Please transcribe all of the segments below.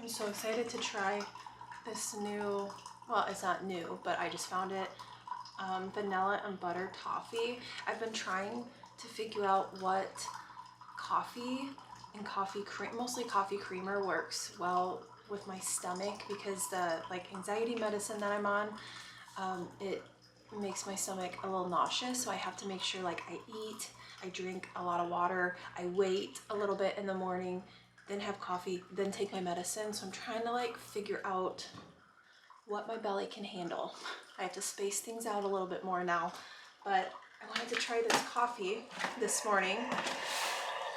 I'm so excited to try this new, well, it's not new, but I just found it, vanilla and butter toffee. I've been trying to figure out what coffee and coffee cream, mostly coffee creamer, works well with my stomach, because the anxiety medicine that I'm on, it makes my stomach a little nauseous, so I have to make sure I eat, I drink a lot of water, I wait a little bit in the morning, then have coffee, then take my medicine. So I'm trying to figure out what my belly can handle. I have to space things out a little bit more now, but I wanted to try this coffee this morning.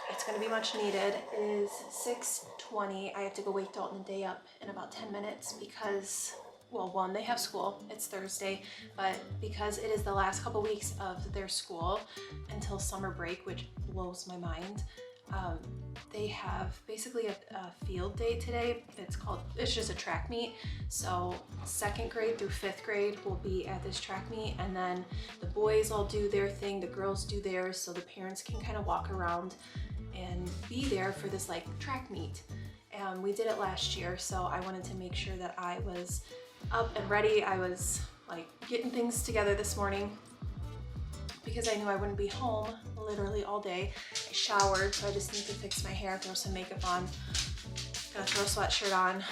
It's going to be much needed. It is 6:20. I have to go wake Dalton and Day up in about 10 minutes because, well, one, they have school. It's Thursday, but because it is the last couple weeks of their school until summer break, which blows my mind, they have basically a field day today. It's just a track meet. So 2nd grade through 5th grade will be at this track meet, and then the boys all do their thing, the girls do theirs, so the parents can kind of walk around and be there for this track meet. We did it last year, so I wanted to make sure that I was up and ready. I was getting things together this morning because I knew I wouldn't be home literally all day. I showered, so I just need to fix my hair, throw some makeup on, gonna throw a sweatshirt on,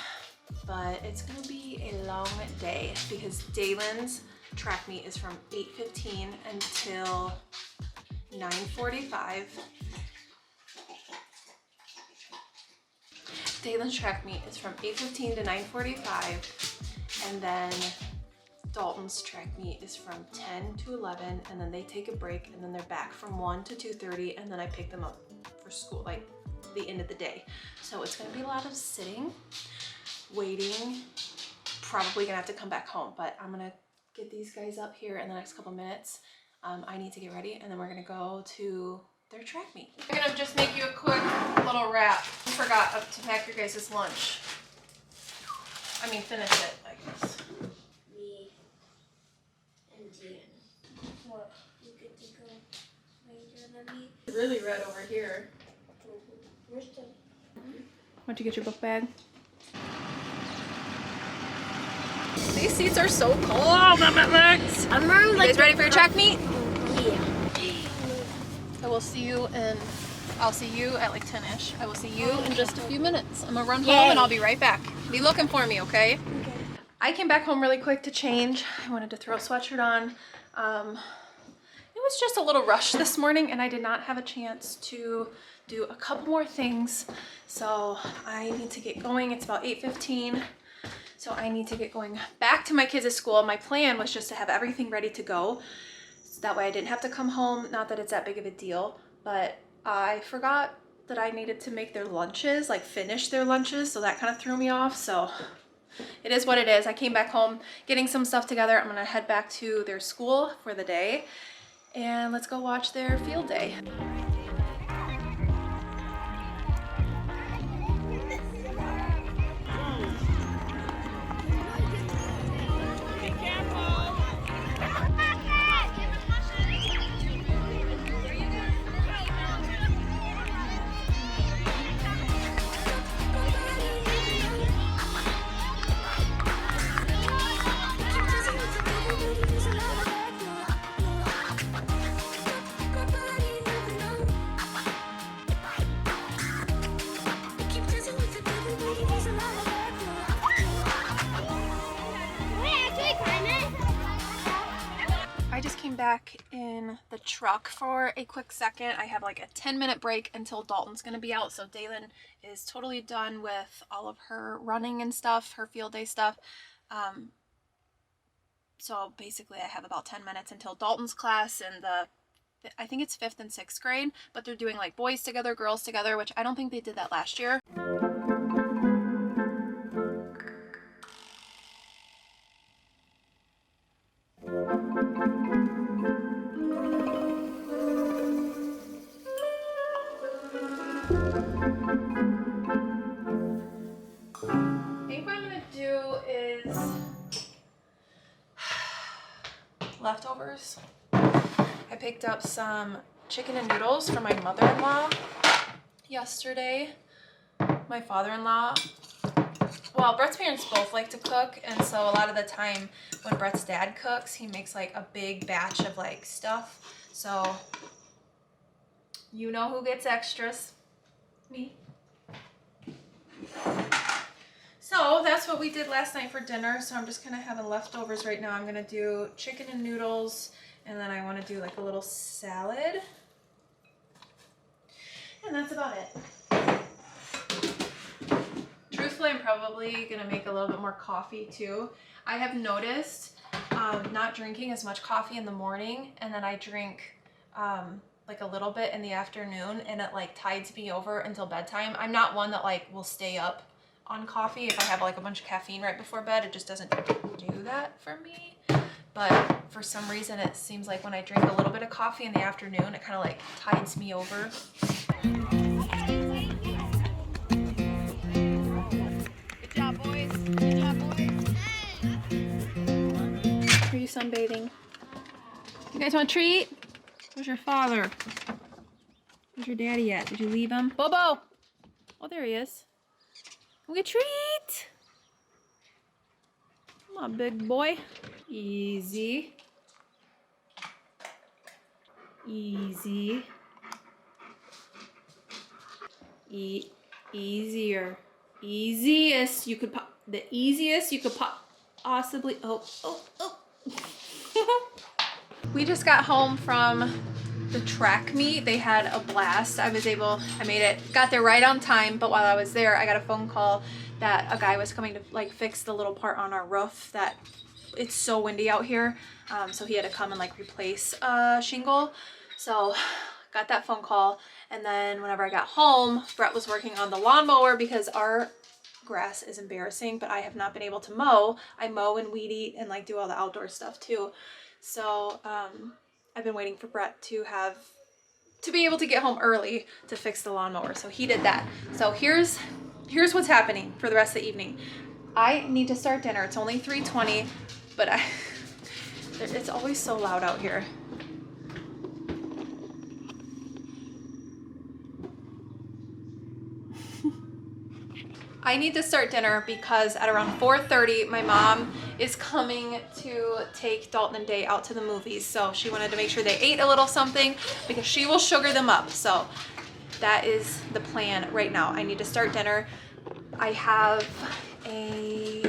but it's gonna be a long day because Dalen's track meet is from 8:15 until 9:45. Dalen's track meet is from 8:15 to 9:45, and then Dalton's track meet is from 10 to 11, and then they take a break, and then they're back from 1 to 2:30, and then I pick them up for school, the end of the day. So it's gonna be a lot of sitting, waiting, probably gonna have to come back home, but I'm gonna get these guys up here in the next couple minutes. I need to get ready, and then we're gonna go to their track meet. I'm gonna just make you a quick little wrap. I forgot to pack your guys' lunch. I mean, finish it, I guess. Me and Dan. What? You get to go later than me? It's really red over here. Where's the... Why'd you get your book bag? These seats are so cold. I'm wearing You guys ready for your track meet? Yeah. I will see you I'll see you at 10-ish. I will see you in just a few minutes. I'm gonna run home and I'll be right back. Be looking for me, okay? I came back home really quick to change. I wanted to throw a sweatshirt on. It was just a little rush this morning, and I did not have a chance to do a couple more things. So I need to get going. It's about 8:15. So I need to get going back to my kids' school. My plan was just to have everything ready to go. So that way I didn't have to come home. Not that it's that big of a deal, but I forgot that I needed to make their lunches, finish their lunches. So that kind of threw me off. So it is what it is. I came back home getting some stuff together. I'm gonna head back to their school for the day, and let's go watch their field day. I just came back in the truck for a quick second. I have a 10-minute break until Dalton's gonna be out. So Dalen is totally done with all of her running and stuff, her field day stuff. So basically I have about 10 minutes until Dalton's class, and I think it's 5th and 6th grade, but they're doing boys together, girls together, which I don't think they did that last year. Leftovers. I picked up some chicken and noodles for my mother-in-law yesterday. My father-in-law well, Brett's parents both like to cook, and so a lot of the time when Brett's dad cooks, he makes like a big batch of like stuff. So you know who gets extras? Me. So that's what we did last night for dinner. So I'm just kind of having leftovers right now. I'm gonna do chicken and noodles, and then I want to do like a little salad. And that's about it. Truthfully, I'm probably gonna make a little bit more coffee too. I have noticed not drinking as much coffee in the morning, and then I drink like a little bit in the afternoon, and it like tides me over until bedtime. I'm not one that like will stay up on coffee if I have like a bunch of caffeine right before bed. It just doesn't do that for me. But for some reason, it seems like when I drink a little bit of coffee in the afternoon, it kind of like tides me over. Good job, boys. Good job, boys. Are you sunbathing? You guys want a treat? Where's your father? Where's your daddy at? Did you leave him? Bobo! Oh, there he is. Come get a treat! Come on, big boy. Easy. Easy. Easier. Easiest you could the easiest you could possibly. Oh. We just got home from the track meet. They had a blast. I made it, got there right on time, but while I was there, I got a phone call that a guy was coming to like fix the little part on our roof that it's so windy out here. So he had to come and like replace a shingle. So got that phone call. And then whenever I got home, Brett was working on the lawnmower because our grass is embarrassing, but I have not been able to mow. I mow and weed eat and like do all the outdoor stuff too. So I've been waiting for Brett to be able to get home early to fix the lawnmower. So he did that. So here's what's happening for the rest of the evening. I need to start dinner. It's only 3:20, but it's always so loud out here. I need to start dinner because at around 4:30, my mom is coming to take Dalton and Day out to the movies. So she wanted to make sure they ate a little something because she will sugar them up. So that is the plan right now. I need to start dinner. I have a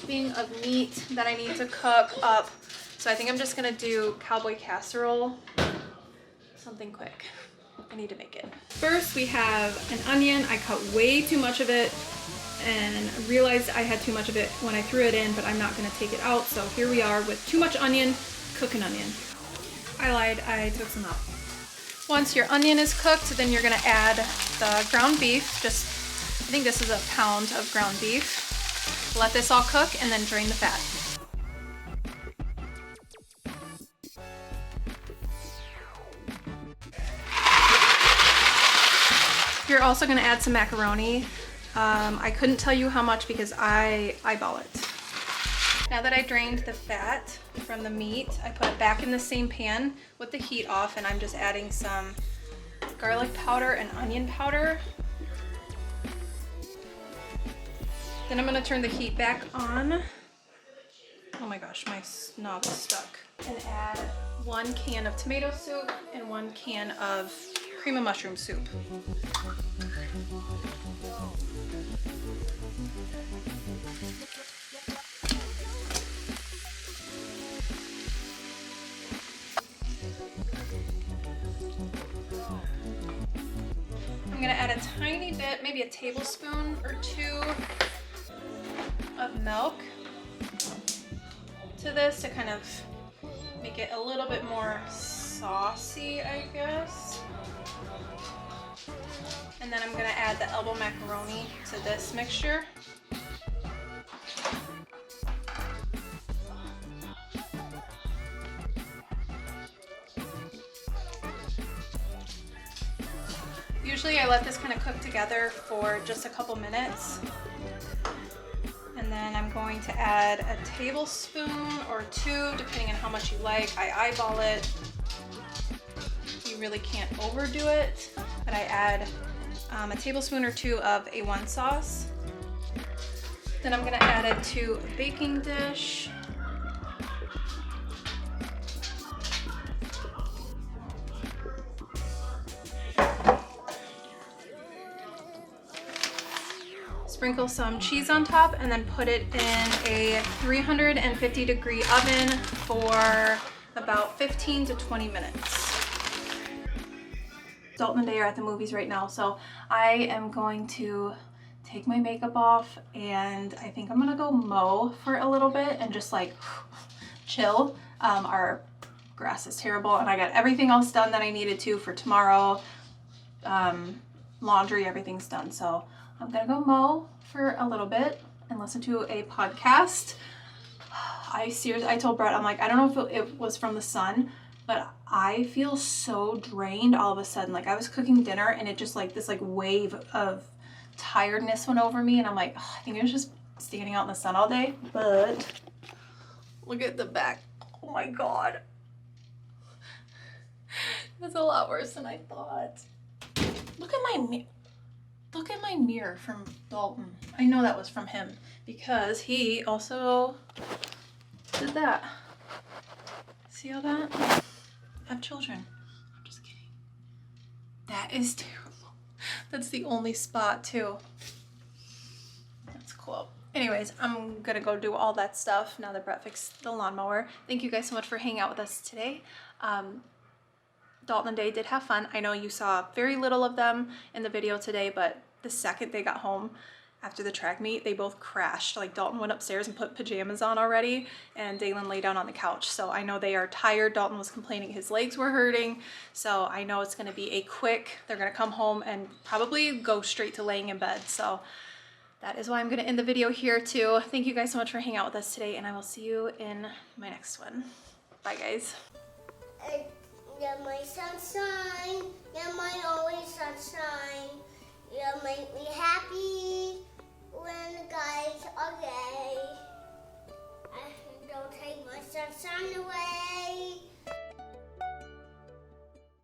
thing of meat that I need to cook up. So I think I'm just gonna do cowboy casserole, something quick. I need to make it. First, we have an onion. I cut way too much of it and realized I had too much of it when I threw it in, but I'm not gonna take it out. So here we are with too much onion, cook an onion. I lied, I took some out. Once your onion is cooked, then you're gonna add the ground beef. I think this is a pound of ground beef. Let this all cook and then drain the fat. You're also gonna add some macaroni. I couldn't tell you how much because I eyeball it. Now that I drained the fat from the meat, I put it back in the same pan with the heat off, and I'm just adding some garlic powder and onion powder. Then I'm gonna turn the heat back on. Oh my gosh, my knob is stuck. And add 1 can of tomato soup and 1 can of cream of mushroom soup. I'm gonna add a tiny bit, maybe a tablespoon or 2 of milk to this to kind of make it a little bit more saucy, I guess. And then I'm gonna add the elbow macaroni to this mixture. Usually I let this kind of cook together for just a couple minutes. And then I'm going to add a tablespoon or 2, depending on how much you like. I eyeball it. You really can't overdo it. But I add a tablespoon or 2 of A1 sauce. Then I'm gonna add it to a baking dish. Sprinkle some cheese on top and then put it in a 350-degree oven for about 15 to 20 minutes. Dalton and Day are at the movies right now, so I am going to take my makeup off and I think I'm gonna go mow for a little bit and just like chill. Our grass is terrible and I got everything else done that I needed to for tomorrow. Laundry, everything's done, so I'm gonna go mow for a little bit and listen to a podcast. I told Brett, I'm like, I don't know if it was from the sun, but I feel so drained all of a sudden. Like I was cooking dinner and it just like this like wave of tiredness went over me and I'm like, oh, I think I was just standing out in the sun all day. But look at the back. Oh my God. That's a lot worse than I thought. Look at my mirror from Dalton. I know that was from him because he also did that. See all that? I have children. I'm just kidding. That is terrible. That's the only spot too. That's cool. Anyways, I'm gonna go do all that stuff now that Brett fixed the lawnmower. Thank you guys so much for hanging out with us today. Dalton and Day did have fun. I know you saw very little of them in the video today, but the second they got home after the track meet, they both crashed. Like Dalton went upstairs and put pajamas on already, and Daylin lay down on the couch. So I know they are tired. Dalton was complaining his legs were hurting. So I know it's gonna be a quick, they're gonna come home and probably go straight to laying in bed. So that is why I'm gonna end the video here too. Thank you guys so much for hanging out with us today, and I will see you in my next one. Bye guys. Yeah, my sunshine. Yeah, my always sunshine.